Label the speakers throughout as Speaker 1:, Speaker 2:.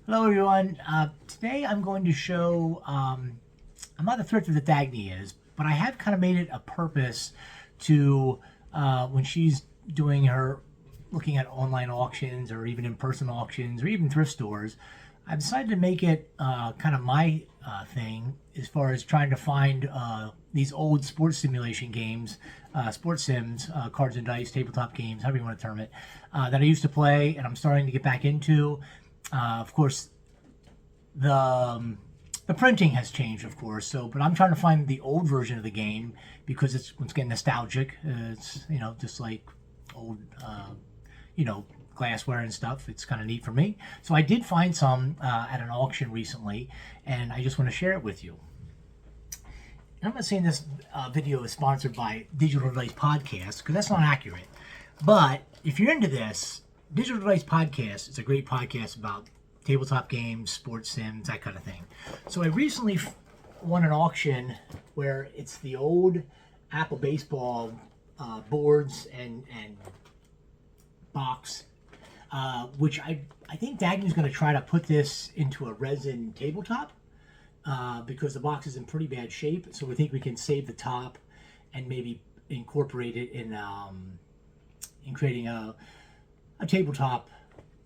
Speaker 1: Hello everyone. Today I'm going to show, I'm not the thrifter that Dagny is, but I have kind of made it a purpose to, when she's doing her, looking at online auctions or even in-person auctions or even thrift stores, I've decided to make it kind of my thing as far as trying to find these old sports simulation games, sports sims, cards and dice, tabletop games, however you want to term it, that I used to play and I'm starting to get back into. Of course, the printing has changed, of course. But I'm trying to find the old version of the game because it's getting nostalgic. It's just like old glassware and stuff. It's kind of neat for me. So I did find some at an auction recently, and I just want to share it with you. And I'm not saying this video is sponsored by Digital Dice Podcast because that's not accurate. But if you're into this, Digital Dice Podcast is a great podcast about tabletop games, sports sims, that kind of thing. So I recently won an auction where it's the old APBA baseball boards and box, which I think Dagny's going to try to put this into a resin tabletop because the box is in pretty bad shape. So we think we can save the top and maybe incorporate it in creating a tabletop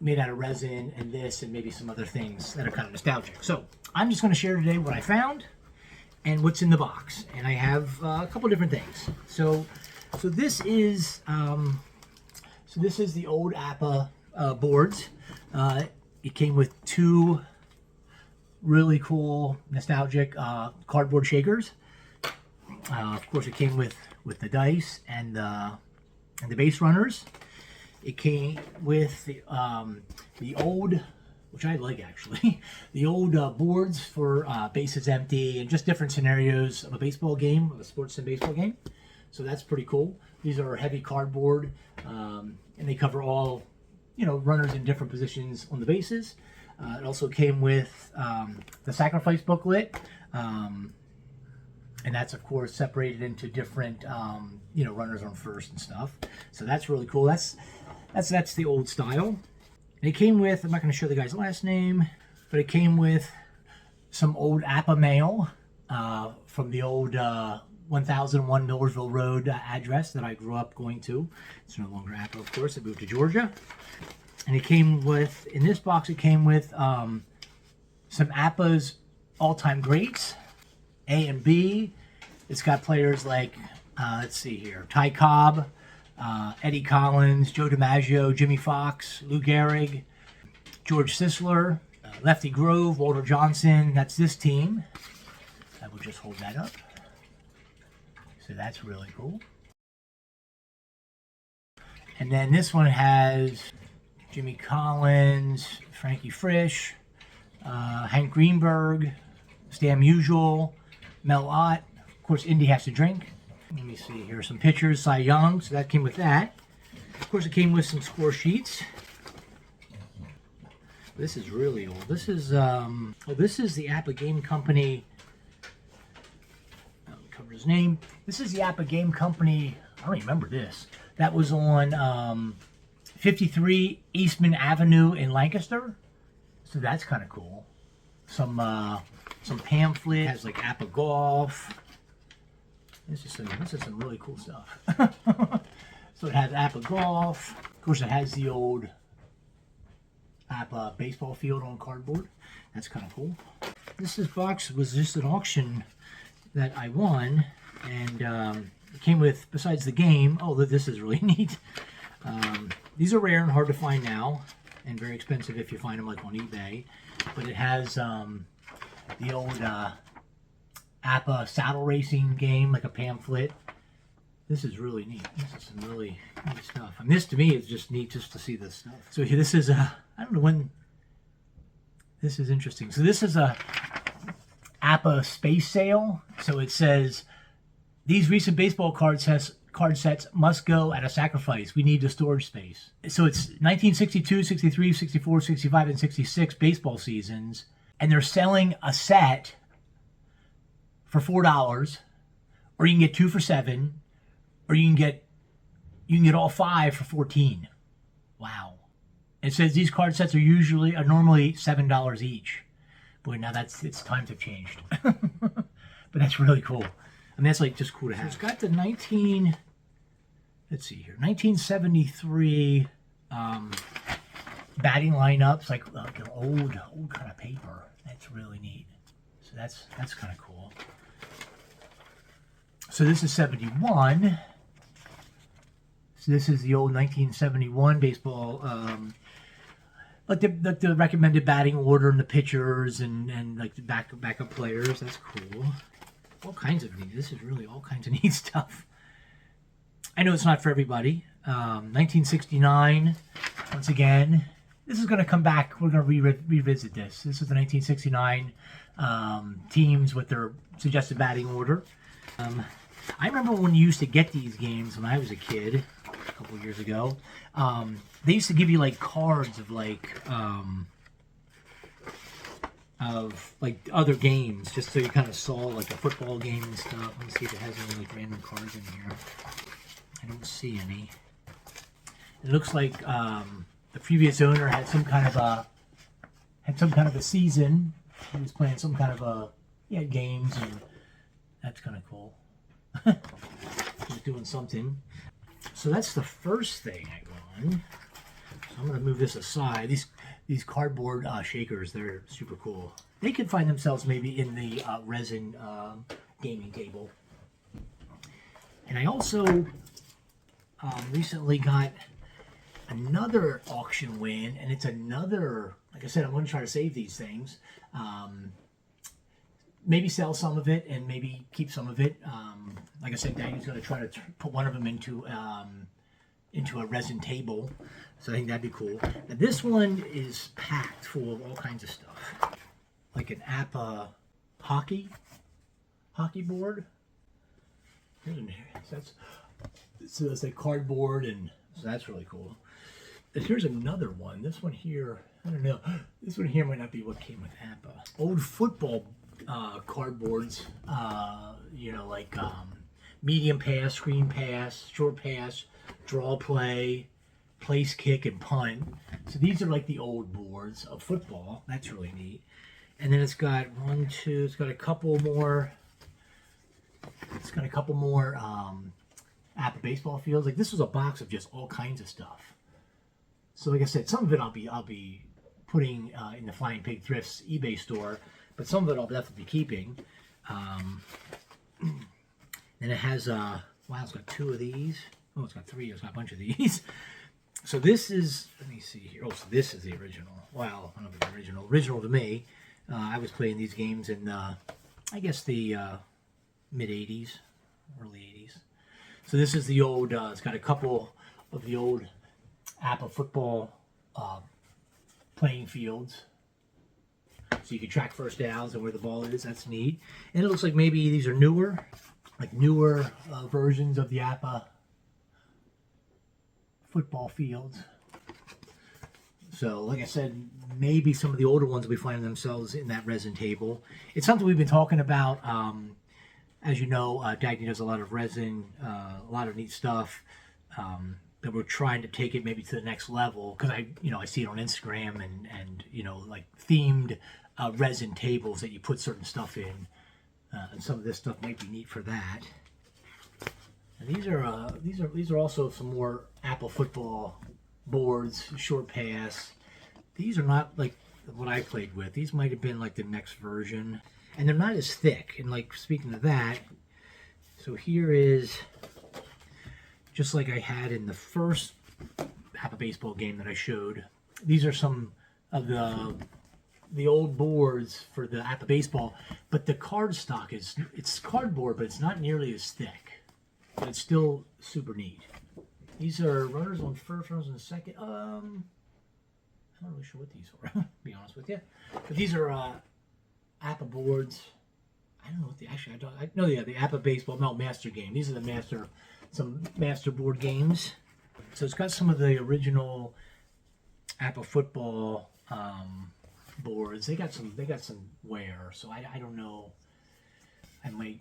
Speaker 1: made out of resin and this and maybe some other things that are kind of nostalgic. So I'm just going to share today what I found and what's in the box. And I have a couple different things. So this is the old APBA boards. It came with two really cool nostalgic cardboard shakers. Of course, it came with the dice and the base runners. It came with the old, which I like actually, the old boards for bases empty and just different scenarios of a baseball game, of a sports and baseball game. So that's pretty cool. These are heavy cardboard, and they cover all, runners in different positions on the bases. It also came with the sacrifice booklet, and that's of course separated into different, runners on first and stuff. So that's really cool. That's the old style. And it came with, I'm not going to show the guy's last name, but it came with some old APBA mail from the old 1001 Millersville Road address that I grew up going to. It's no longer APBA, of course. I moved to Georgia. And it came with, in this box, it came with some APBA's all-time greats, A and B. It's got players like, let's see here, Ty Cobb, Eddie Collins, Joe DiMaggio, Jimmy Fox, Lou Gehrig, George Sisler, Lefty Grove, Walter Johnson. That's this team. I will just hold that up. So that's really cool. And then this one has Jimmy Collins, Frankie Frisch, Hank Greenberg, Stan Musial, Mel Ott. Of course, Indy Has to Drink. Let me see here, some pictures, Cy Young, so that came with that. Of course, it came with some score sheets. This is really old. This is the APBA Game Company. I'll cover his name. This is the APBA Game Company. I don't remember this. That was on 53 Eastman Avenue in Lancaster. So that's kind of cool. Some pamphlet has like APBA Golf. This is some really cool stuff. So it has APBA Golf. Of course, it has the old APBA baseball field on cardboard. That's kind of cool. This box was just an auction that I won, and it came with, besides the game, this is really neat. These are rare and hard to find now, and very expensive if you find them like on eBay. But it has the old APBA saddle racing game, like a pamphlet. This is really neat. This is some really neat stuff. And this to me is just neat just to see this stuff. So here, this is I don't know when, this is interesting. So this is a APBA space sale. So it says, these recent baseball card sets must go at a sacrifice. We need the storage space. So it's 1962, 63, 64, 65, and 66 baseball seasons. And they're selling a set for $4, or you can get two for $7, or you can get all 5 for $14. Wow. It says these card sets are normally $7 each. Boy, now it's times have changed. But that's really cool. I mean, that's like just cool to have. So it's got the 1973 batting lineups, like an old kind of paper. That's really neat. So that's kind of cool. So this is 71. So this is the old 1971 baseball, like the recommended batting order and the pitchers and like the backup players. That's cool. All kinds of neat. This is really all kinds of neat stuff. I know it's not for everybody. 1969. Once again, this is going to come back. We're going to revisit this. This is the 1969 teams with their suggested batting order. I remember when you used to get these games when I was a kid, a couple years ago. They used to give you like cards of like other games, just so you kind of saw like a football game and stuff. Let me see if it has any like random cards in here. I don't see any. It looks like the previous owner had some kind of a season. He was playing some kind of games, and that's kind of cool. He's doing something. So that's the first thing I go on. So I'm going to move this aside. These cardboard shakers, they're super cool. They could find themselves maybe in the resin gaming table. And I also recently got another auction win, and it's another, like I said, I'm going to try to save these things. Maybe sell some of it and maybe keep some of it. Like I said, Daddy's going to try to put one of them into a resin table. So I think that'd be cool. Now this one is packed full of all kinds of stuff. Like an APBA hockey board. So it's like cardboard, and so that's really cool. And here's another one. This one here, I don't know. This one here might not be what came with APBA. Old football cardboards, like medium pass, screen pass, short pass, draw play, place kick, and punt. So these are like the old boards of football. That's really neat. And then it's got it's got a couple more. It's got a couple more APBA baseball fields. Like this was a box of just all kinds of stuff. So like I said, some of it I'll be putting in the Flying Pig Thrifts eBay store, but some of it I'll definitely be keeping. And it has it's got two of these. Oh, it's got three. It's got a bunch of these. So this is, let me see here. Oh, so this is the original. Well, I don't know if it's original. Original to me. I was playing these games in, I guess, the mid-'80s, early 80s. So this is the old, it's got a couple of the old APBA football playing fields. So you can track first downs and where the ball is. That's neat. And it looks like maybe these are newer versions of the APBA football fields. So, like I said, maybe some of the older ones will be finding themselves in that resin table. It's something we've been talking about. As you know, Dagny does a lot of resin, a lot of neat stuff. That we're trying to take it maybe to the next level, because I see it on Instagram and like themed resin tables that you put certain stuff in, and some of this stuff might be neat for that. And these are also some more APBA football boards, short pass. These are not like what I played with. These might have been like the next version, and they're not as thick. And like speaking of that, so here is, just like I had in the first APBA baseball game that I showed, these are some of the old boards for the APBA baseball, but the card stock it's cardboard, but it's not nearly as thick. But it's still super neat. These are runners on first, runners on second. I'm not really sure what these are, to be honest with you. But these are APBA boards. I don't know what the APBA baseball, master game. These are some master board games. So it's got some of the original APBA football boards. They got some wear, so I don't know. I might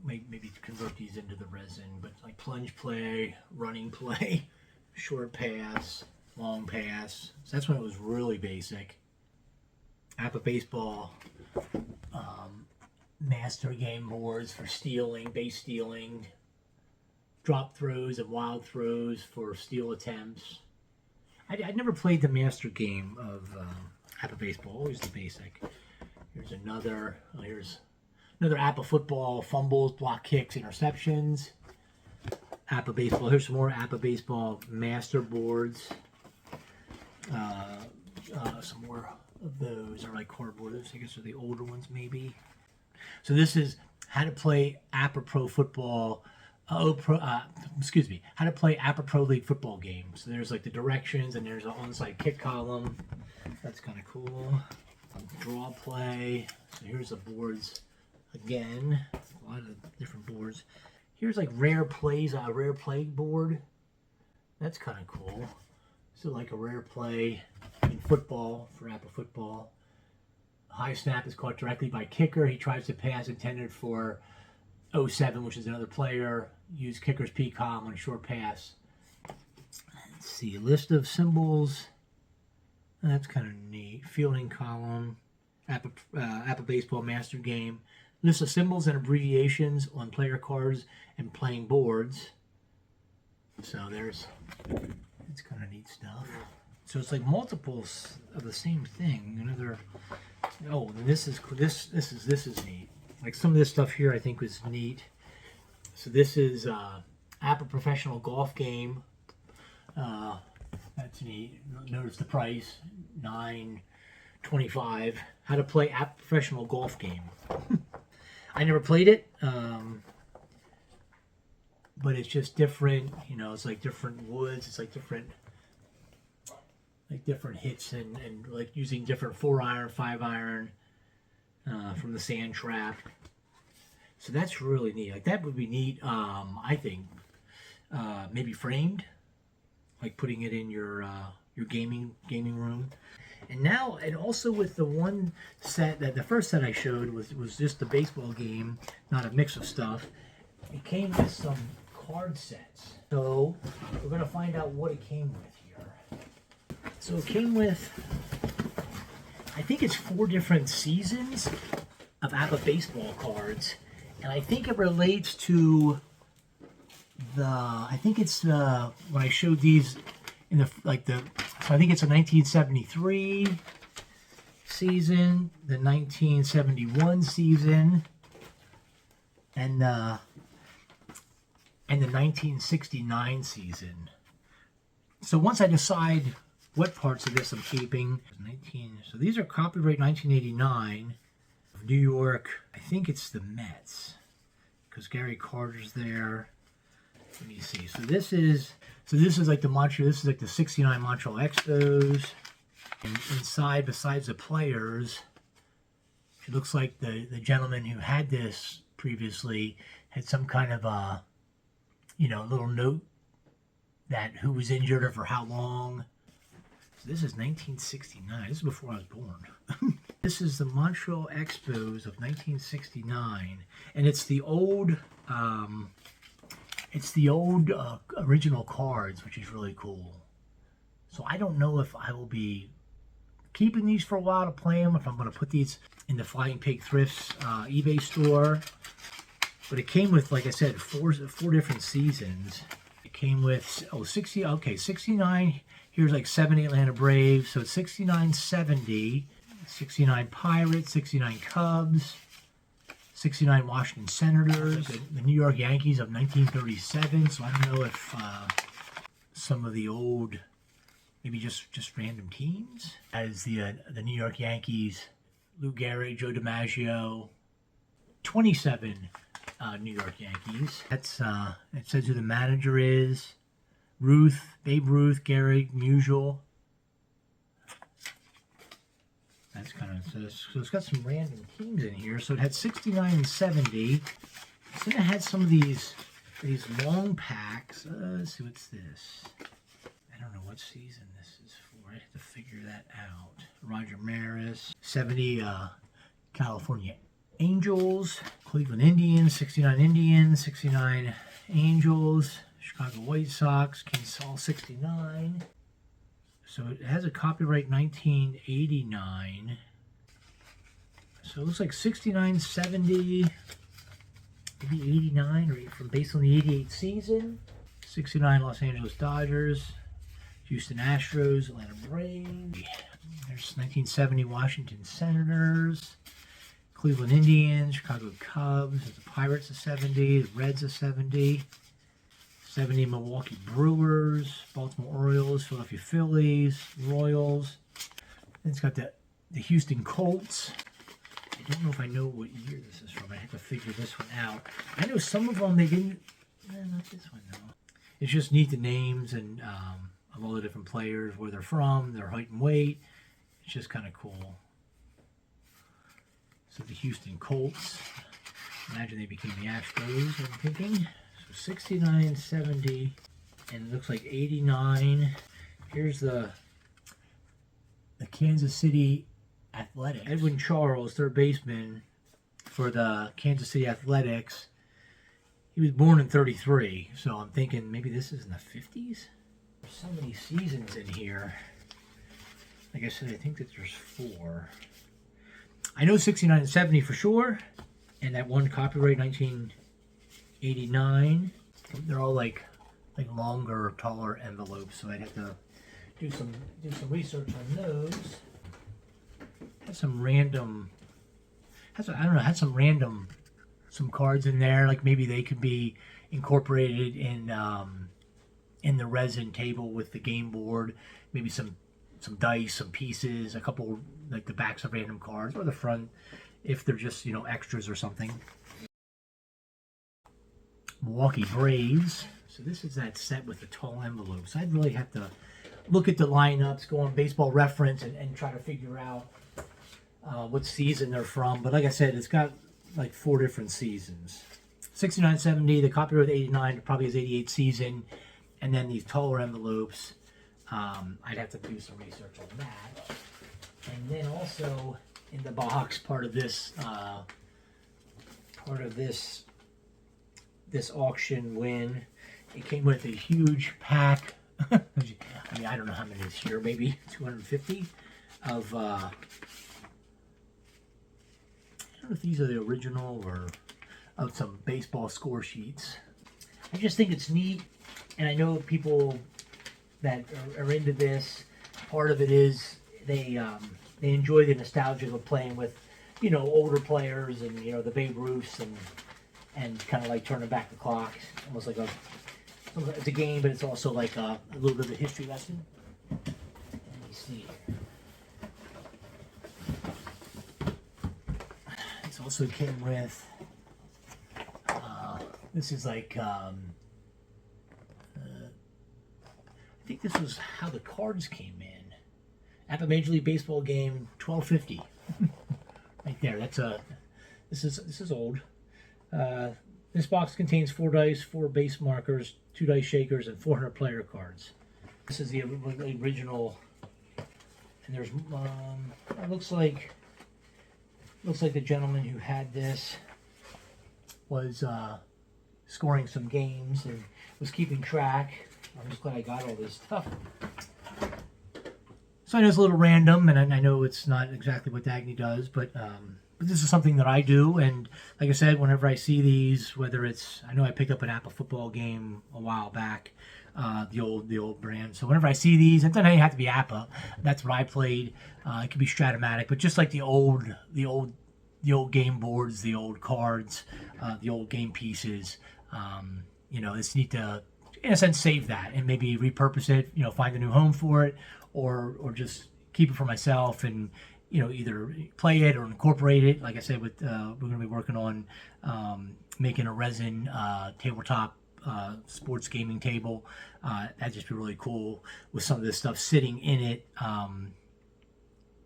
Speaker 1: maybe convert these into the resin, but like plunge play, running play, short pass, long pass. So that's when it was really basic. APBA Baseball master game boards for stealing, base stealing, drop throws and wild throws for steal attempts. I never played the master game of APBA Baseball, always the basic. Here's another APBA football, fumbles, block kicks, interceptions. APBA Baseball, here's some more APBA Baseball master boards. Some more of those are like cardboard. Those, I guess, are the older ones maybe. So this is how to play APBA Pro Football, how to play APBA Pro League football game. So there's like the directions and there's an onside kick column. That's kind of cool. Draw play. So here's the boards again. A lot of different boards. Here's like rare plays, a rare play board. That's kind of cool. So like a rare play in football for APBA football. High snap is caught directly by kicker. He tries to pass intended for 07, which is another player. Use kicker's P column on a short pass. Let's see, list of symbols. That's kind of neat. Fielding column. APBA Baseball Master Game. List of symbols and abbreviations on player cards and playing boards. So it's kind of neat stuff. So it's like multiples of the same thing. Another. Oh, this is neat. Like some of this stuff here, I think was neat. So this is APBA Professional Golf Game. That's neat. Notice the price, $9.25. How to play APBA Professional Golf Game. I never played it, but it's just different. You know, it's like different woods. It's like different hits and like using different 4-iron, 5-iron from the sand trap. So that's really neat. Like that would be neat. I think maybe framed, like putting it in your gaming room. And now, and also with the one set that the first set I showed was just the baseball game, not a mix of stuff. It came with some card sets. So we're gonna find out what it came with here. So it came with, I think it's 4 different seasons of APBA baseball cards, and I think it relates to I think it's when I showed these in so I think it's a 1973 season, the 1971 season, and the 1969 season. So once I decide what parts of this I'm keeping, so these are copyright 1989, New York. I think it's the Mets because Gary Carter's there. Let me see. So this is like the Montreal. This is like the '69 Montreal Expos. And inside, besides the players, it looks like the gentleman who had this previously had some kind of a, little note that who was injured or for how long. So this is 1969. This is before I was born. This is the Montreal Expos of 1969, and it's the old. It's the old original cards, which is really cool. So I don't know if I will be keeping these for a while to play them, if I'm going to put these in the Flying Pig Thrifts eBay store. But it came with, like I said, four different seasons. It came with, 69. Here's like 70 Atlanta Braves. So it's 69, 70, 69 Pirates, 69 Cubs, 69 Washington Senators, the New York Yankees of 1937. So I don't know if some of the old, maybe just random teams. As the New York Yankees, Lou Gehrig, Joe DiMaggio, 27 New York Yankees. That's it says who the manager is. Babe Ruth, Gehrig, Musial. That's kind of, so it's got some random teams in here. So it had 69 and 70. So then it had some of these long packs. Let's see, what's this? I don't know what season this is for. I have to figure that out. Roger Maris, 70 California Angels, Cleveland Indians, 69 Indians, 69 Angels, Chicago White Sox, Kansas Hall 69. So it has a copyright 1989. So it looks like 69, 70, maybe 89, or from based on the 88 season. 69 Los Angeles Dodgers, Houston Astros, Atlanta Braves. There's 1970 Washington Senators, Cleveland Indians, Chicago Cubs, the Pirates of 70, the Reds of 70, 70 Milwaukee Brewers, Baltimore Orioles, Philadelphia Phillies, Royals. And it's got the Houston Colts. I don't know if I know what year this is from. I have to figure this one out. I know some of them they didn't. Not this one though. It's just neat, the names and of all the different players, where they're from, their height and weight. It's just kind of cool. So the Houston Colts. Imagine they became the Astros, I'm thinking. So 69, 70, and it looks like 89. Here's the Kansas City Athletics. Edwin Charles, third baseman for the Kansas City Athletics. He was born in 33, so I'm thinking maybe this is in the 50s? There's so many seasons in here. Like I said, I think that there's 4. I know 69 and 70 for sure, and that one copyright 1989. They're all like longer, taller envelopes, so I'd have to do some research on those. Has some random. I don't know. Had some random. Some cards in there, like maybe they could be incorporated in the resin table with the game board. Maybe some dice, some pieces, a couple like the backs of random cards, or the front if they're just extras or something. Milwaukee Braves. So this is that set with the tall envelopes. I'd really have to look at the lineups, go on Baseball Reference, and try to figure out what season they're from. But like I said, it's got like 4 different seasons. 69, 70, the copyright 89, probably his 88 season, and then these taller envelopes. I'd have to do some research on that. And then also in the box, part of this auction win, it came with a huge pack. I mean, I don't know how many is here, maybe 250 of. I don't know if these are the original or of some baseball score sheets. I just think it's neat, and I know people that are into this. Part of it is they enjoy the nostalgia of playing with, older players and the Babe Ruths and kind of like turning back the clock, almost like it's a game, but it's also like a little bit of a history lesson. Let me see here. This also came with. This is like. I think this was how the cards came in. APBA Major League Baseball game, $12.50. Right there. That's a. This is old. This box contains 4 dice, 4 base markers, 2 dice shakers, and 400 player cards. This is the original. And there's it looks like the gentleman who had this was scoring some games and was keeping track. I'm just glad I got all this stuff. So I know it's a little random, and I know it's not exactly what Dagny does, but this is something that I do. And like I said, whenever I see these, whether it's, I know I picked up an APBA football game a while back, the old brand. So whenever I see these, it doesn't have to be APBA. That's what I played. It could be Stratomatic, but just like the old game boards, the old cards, the old game pieces. It's neat to, in a sense, save that and maybe repurpose it. Find a new home for it, or just keep it for myself and either play it or incorporate it. Like I said, we're going to be working on making a resin tabletop sports gaming table. That'd just be really cool with some of this stuff sitting in it.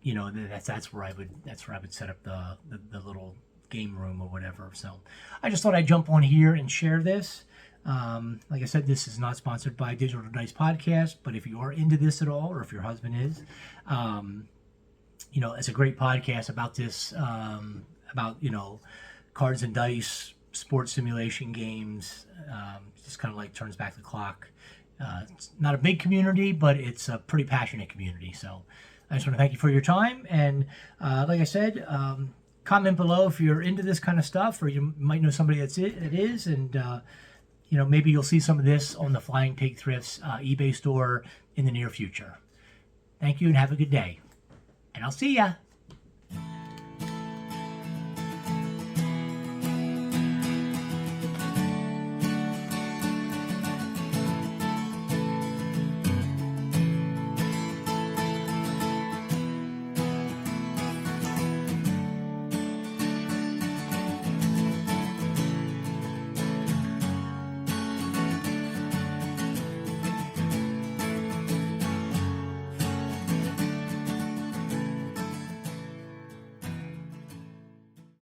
Speaker 1: That's where I would set up the little game room or whatever. So I just thought I'd jump on here and share this. Like I said, this is not sponsored by Digital Dice Podcast, but if you are into this at all, or if your husband is, it's a great podcast about this, about cards and dice, sports simulation games. Just kind of like turns back the clock. It's not a big community, but it's a pretty passionate community. So I just want to thank you for your time. And like I said, comment below if you're into this kind of stuff, or you might know somebody that is. And, you know, maybe you'll see some of this on the Flying Pig Thrifts eBay store in the near future. Thank you and have a good day. And I'll see ya.